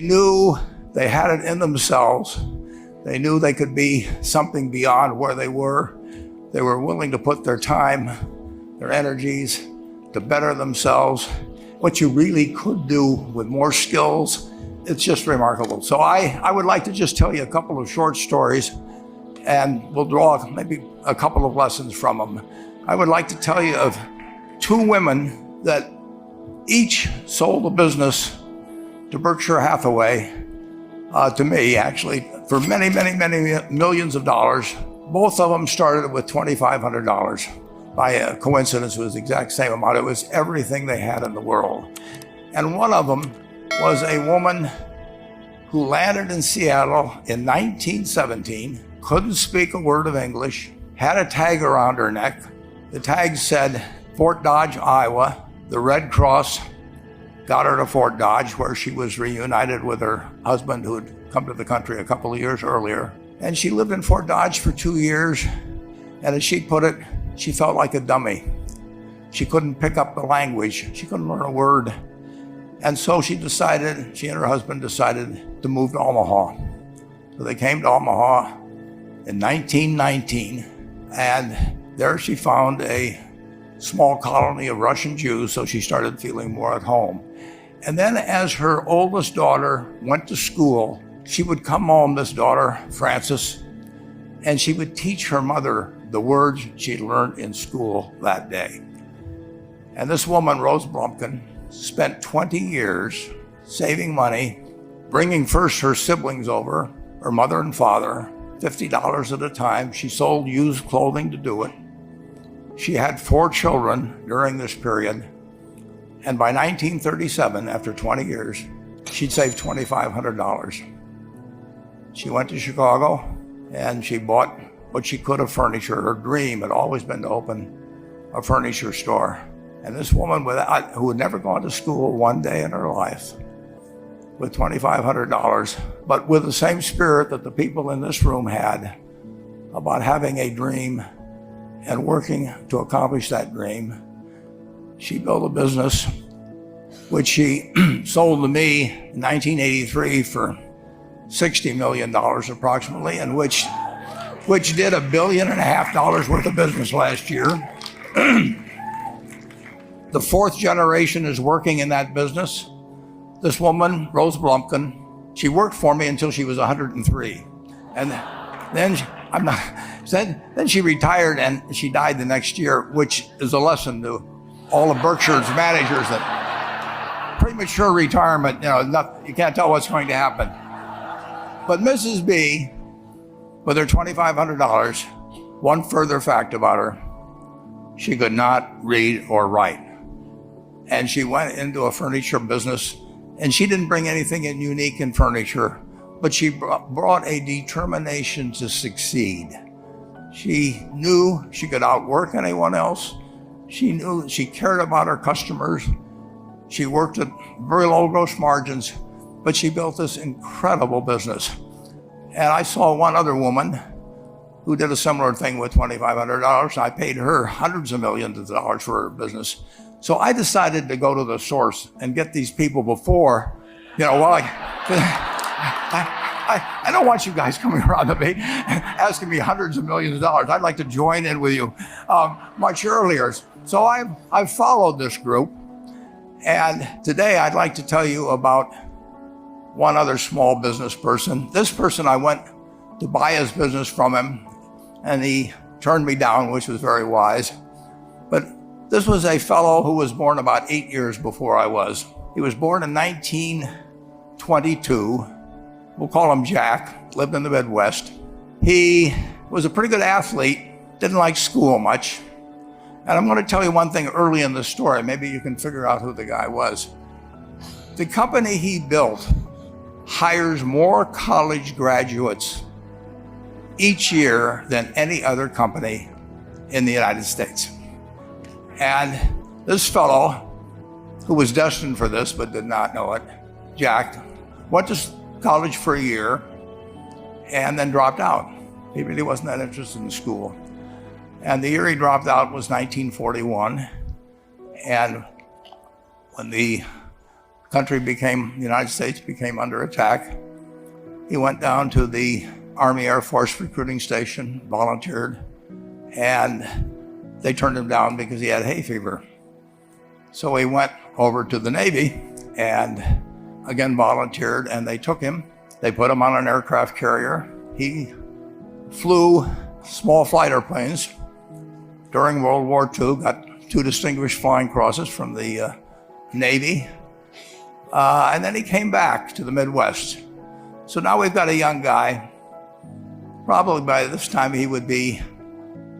They knew they had it in themselves. They knew they could be something beyond where they were. They were willing to put their time, their energies to better themselves. What you really could do with more skills, it's just remarkable. So I would like to just tell you a couple of short stories, and we'll draw maybe a couple of lessons from them. I would like to tell you of two women that each sold a business to Berkshire Hathaway, to me actually, for many, many, many millions of dollars. Both of them started with $2,500. By a coincidence, it was the exact same amount. It was everything they had in the world. And one of them was a woman who landed in Seattle in 1917, couldn't speak a word of English, had a tag around her neck. The tag said, Fort Dodge, Iowa. The Red Cross got her to Fort Dodge, where she was reunited with her husband who had come to the country a couple of years earlier. And she lived in Fort Dodge for 2 years. And as she put it, she felt like a dummy. She couldn't pick up the language. She couldn't learn a word. And so she and her husband decided to move to Omaha. So they came to Omaha in 1919. And there she found a small colony of Russian Jews, so she started feeling more at home. And then as her oldest daughter went to school, she would come home, this daughter, Frances, and she would teach her mother the words she'd learned in school that day. And this woman, Rose Blumkin, spent 20 years saving money, bringing first her siblings over, her mother and father, $50 at a time. She sold used clothing to do it. She had 4 children during this period. And by 1937, after 20 years, she'd saved $2,500. She went to Chicago and she bought what she could of furniture. Her dream had always been to open a furniture store. And this woman who had never gone to school one day in her life, with $2,500, but with the same spirit that the people in this room had about having a dream and working to accomplish that dream, she built a business which she sold to me in 1983 for $60 million approximately, and which did $1.5 billion worth of business last year. The 4th generation is working in that business. This woman, Rose Blumkin, she worked for me until she was 103. And then she retired and she died the next year, which is a lesson to all of Berkshire's managers that premature retirement, you can't tell what's going to happen. But Mrs. B, with her $2,500, one further fact about her, she could not read or write. And she went into a furniture business, and she didn't bring anything unique in furniture, but she brought a determination to succeed. She knew she could outwork anyone else. She knew she cared about her customers. She worked at very low gross margins, but she built this incredible business. And I saw one other woman who did a similar thing with $2,500. I paid her hundreds of millions of dollars for her business. So I decided to go to the source and get these people before, I don't want you guys coming around to me asking me hundreds of millions of dollars. I'd like to join in with you much earlier. So I've followed this group. And today I'd like to tell you about one other small business person. This person, I went to buy his business from him, and he turned me down, which was very wise. But this was a fellow who was born about 8 years before I was. He was born in 1922. We'll call him Jack, lived in the Midwest. He was a pretty good athlete, didn't like school much. And I'm going to tell you one thing early in the story. Maybe you can figure out who the guy was. The company he built hires more college graduates each year than any other company in the United States. And this fellow, who was destined for this but did not know it, Jack, went to college for a year and then dropped out. He really wasn't that interested in school. And the year he dropped out was 1941. And when the the United States became under attack. He went down to the Army Air Force recruiting station, volunteered, and they turned him down because he had hay fever. So he went over to the Navy and again volunteered, and they took him. They put him on an aircraft carrier. He flew small flight airplanes during World War II, got 2 distinguished flying crosses from the Navy, and then he came back to the Midwest. So now we've got a young guy. Probably by this time he would be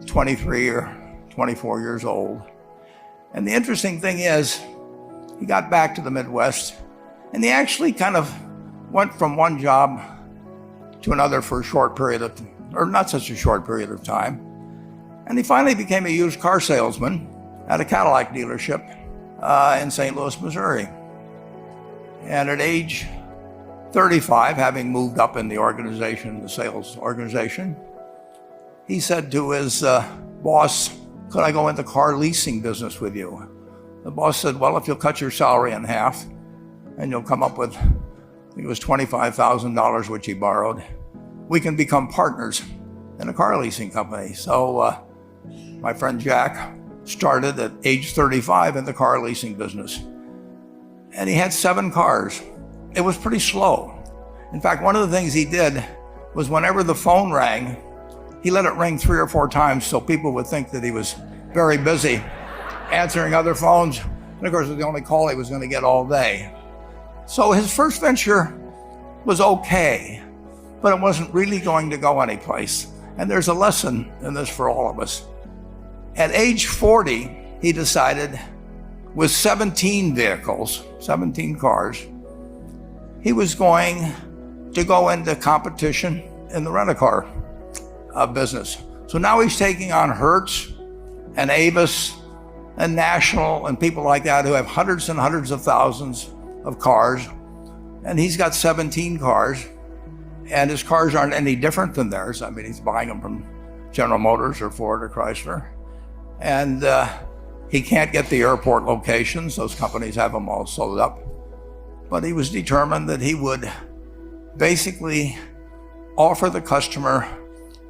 23 or 24 years old. And the interesting thing is, he got back to the Midwest, and he actually kind of went from one job to another for a short period of, or not such a short period of time. And he finally became a used car salesman at a Cadillac dealership in St. Louis, Missouri. And at age 35, having moved up in the organization, the sales organization, he said to his boss, "Could I go into car leasing business with you?" The boss said, "Well, if you'll cut your salary in half and you'll come up with," I think it was $25,000, which he borrowed, "we can become partners in a car leasing company." So my friend Jack started at age 35 in the car leasing business. And he had 7 cars. It was pretty slow. In fact, one of the things he did was whenever the phone rang, he let it ring 3 or 4 times so people would think that he was very busy answering other phones. And of course, it was the only call he was going to get all day. So his first venture was okay, but it wasn't really going to go anyplace. And there's a lesson in this for all of us. At age 40, he decided, with 17 vehicles, 17 cars, he was going to go into competition in the rent-a-car business. So now he's taking on Hertz and Avis and National and people like that who have hundreds and hundreds of thousands of cars. And he's got 17 cars, and his cars aren't any different than theirs. I mean, he's buying them from General Motors or Ford or Chrysler. And he can't get the airport locations. Those companies have them all sold up. But he was determined that he would basically offer the customer,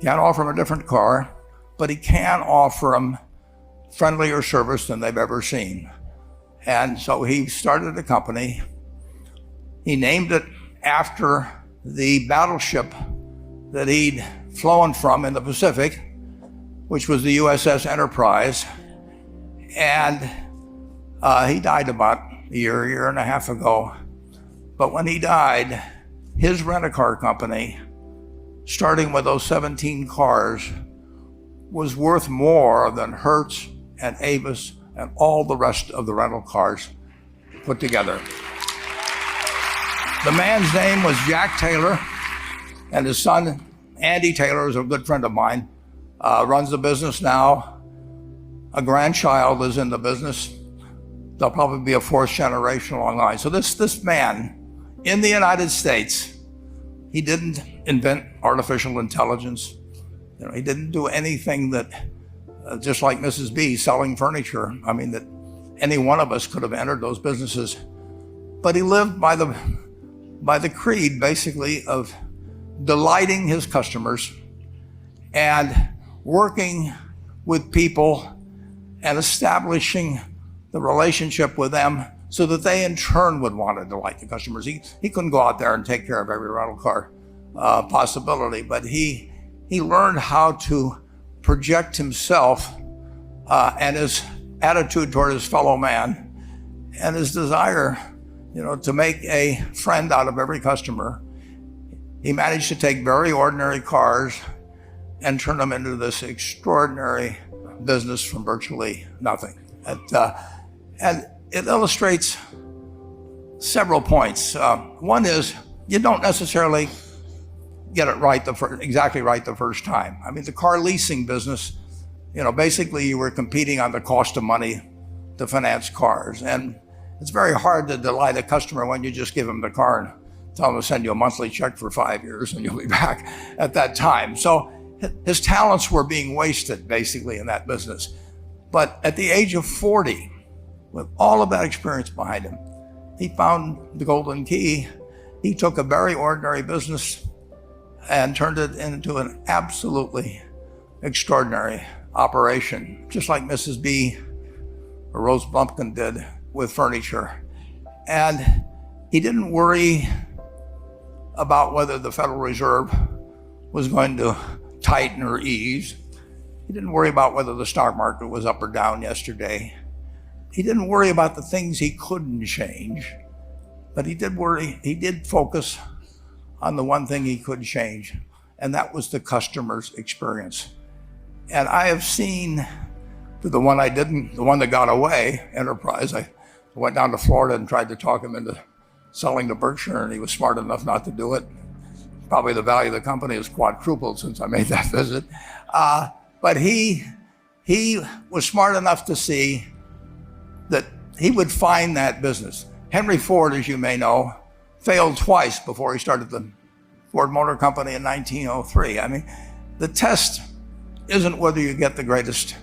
can't offer him a different car, but he can offer them friendlier service than they've ever seen. And so he started a company. He named it after the battleship that he'd flown from in the Pacific, which was the USS Enterprise. And he died about a year and a half ago. But when he died, his rent-a-car company, starting with those 17 cars, was worth more than Hertz and Avis and all the rest of the rental cars put together. The man's name was Jack Taylor, and his son, Andy Taylor, is a good friend of mine, runs the business now. A grandchild is in the business. There'll probably be a 4th generation along the line. So this man, in the United States, he didn't invent artificial intelligence. You know, he didn't do anything that, just like Mrs. B selling furniture, I mean, that any one of us could have entered those businesses. But he lived by the creed, basically, of delighting his customers and working with people and establishing the relationship with them so that they in turn would want to delight the customers. He couldn't go out there and take care of every rental car possibility, but he learned how to project himself and his attitude toward his fellow man and his desire, to make a friend out of every customer. He managed to take very ordinary cars and turn them into this extraordinary business from virtually nothing. And it illustrates several points. One is, you don't necessarily get it right exactly right the first time. I mean, the car leasing business, basically you were competing on the cost of money to finance cars. And it's very hard to delight a customer when you just give them the car and tell them to send you a monthly check for 5 years and you'll be back at that time. So his talents were being wasted basically in that business. But at the age of 40, with all of that experience behind him, he found the golden key. He took a very ordinary business and turned it into an absolutely extraordinary operation, just like Mrs. B or Rose Blumpkin did with furniture. And he didn't worry about whether the Federal Reserve was going to tighten or ease. He didn't worry about whether the stock market was up or down yesterday. He didn't worry about the things he couldn't change, but he did focus on the one thing he could change, and that was the customer's experience. And I have seen the one that got away, Enterprise. I went down to Florida and tried to talk him into selling to Berkshire, and he was smart enough not to do it. Probably the value of the company has quadrupled since I made that visit. But he was smart enough to see that he would find that business. Henry Ford, as you may know, failed twice before he started the Ford Motor Company in 1903. I mean, the test isn't whether you get the greatest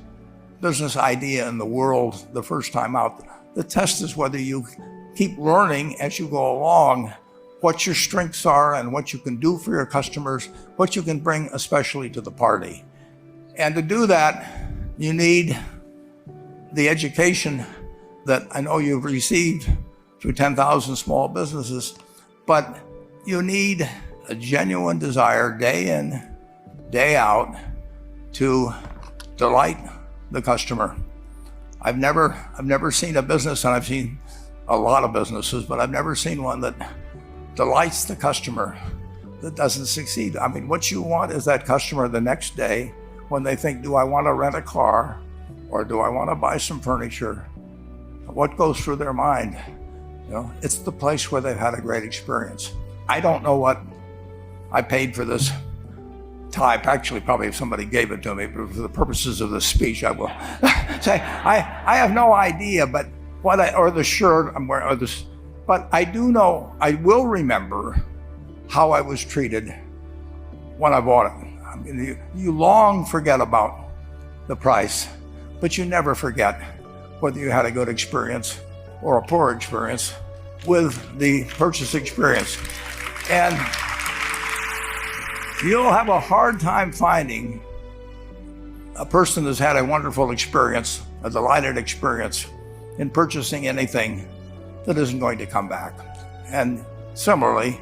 business idea in the world the first time out. The test is whether you keep learning as you go along what your strengths are and what you can do for your customers, what you can bring especially to the party. And to do that, you need the education that I know you've received through 10,000 small businesses, but you need a genuine desire day in, day out to delight the customer. I've never seen a business, and I've seen a lot of businesses, but I've never seen one that delights the customer that doesn't succeed. I mean, what you want is that customer the next day when they think, do I want to rent a car or do I want to buy some furniture? What goes through their mind? You know, it's the place where they've had a great experience. I don't know what I paid for this tie. Actually, probably if somebody gave it to me, but for the purposes of the speech, I will say I have no idea. But or the shirt I'm wearing, or this. But I do know, I will remember how I was treated when I bought it. I mean, you long forget about the price, but you never forget whether you had a good experience or a poor experience with the purchase experience. And you'll have a hard time finding a person that's had a wonderful experience, a delighted experience in purchasing anything that isn't going to come back. And similarly,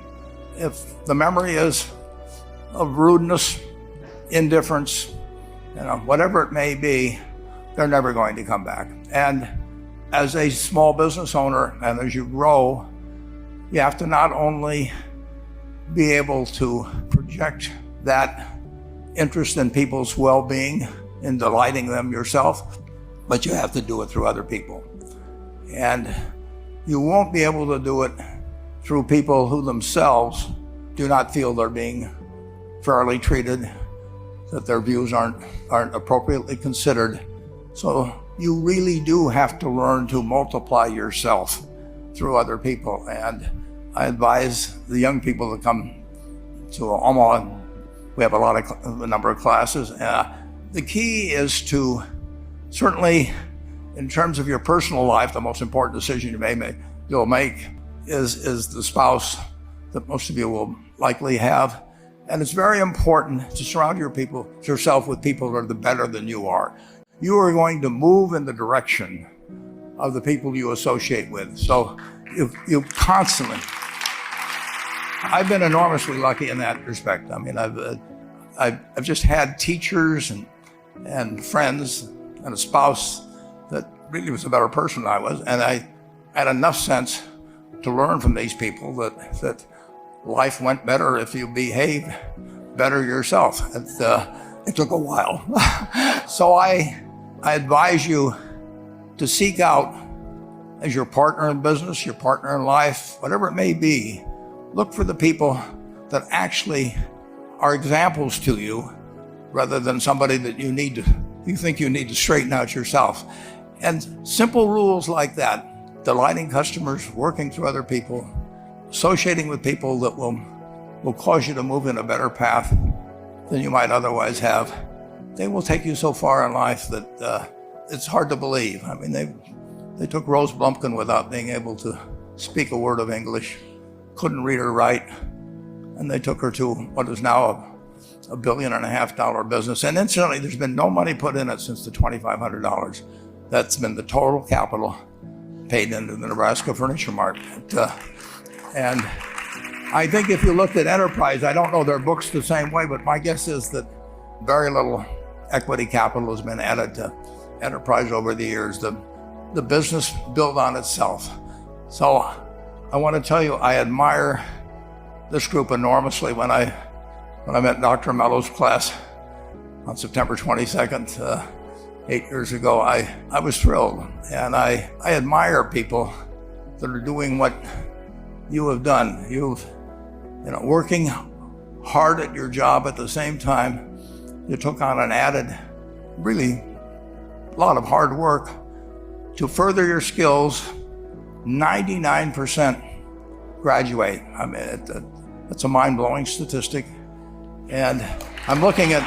if the memory is of rudeness, indifference, whatever it may be, they're never going to come back. And as a small business owner, and as you grow, you have to not only be able to project that interest in people's well-being, in delighting them yourself, but you have to do it through other people. And you won't be able to do it through people who themselves do not feel they're being fairly treated, that their views aren't appropriately considered. So you really do have to learn to multiply yourself through other people. And I advise the young people to come to Omaha. We have a number of classes. The key is to, certainly in terms of your personal life, the most important decision you'll make is the spouse that most of you will likely have. And it's very important to surround yourself with people that are better than you are. You are going to move in the direction of the people you associate with. So you constantly, I've been enormously lucky in that respect. I mean, I've just had teachers and friends and a spouse that really was a better person than I was. And I had enough sense to learn from these people that life went better if you behaved better yourself. It took a while. So I advise you to seek out, as your partner in business, your partner in life, whatever it may be, look for the people that actually are examples to you rather than somebody that you think you need to straighten out yourself. And simple rules like that, delighting customers, working through other people, associating with people that will cause you to move in a better path than you might otherwise have, they will take you so far in life that it's hard to believe. I mean, they took Rose Blumpkin without being able to speak a word of English, couldn't read or write, and they took her to what is now a $1.5 billion business. And incidentally, there's been no money put in it since the $2,500. That's been the total capital paid into the Nebraska Furniture Mart. And I think if you looked at Enterprise, I don't know their books the same way, but my guess is that very little equity capital has been added to Enterprise over the years. The business built on itself. So I want to tell you, I admire this group enormously. When I met Dr. Mello's class on September 22nd, 8 years ago, I was thrilled. And I admire people that are doing what you have done. Working hard at your job at the same time, you took on an added, really, lot of hard work to further your skills. 99% graduate. I mean, it's a mind-blowing statistic. And I'm looking at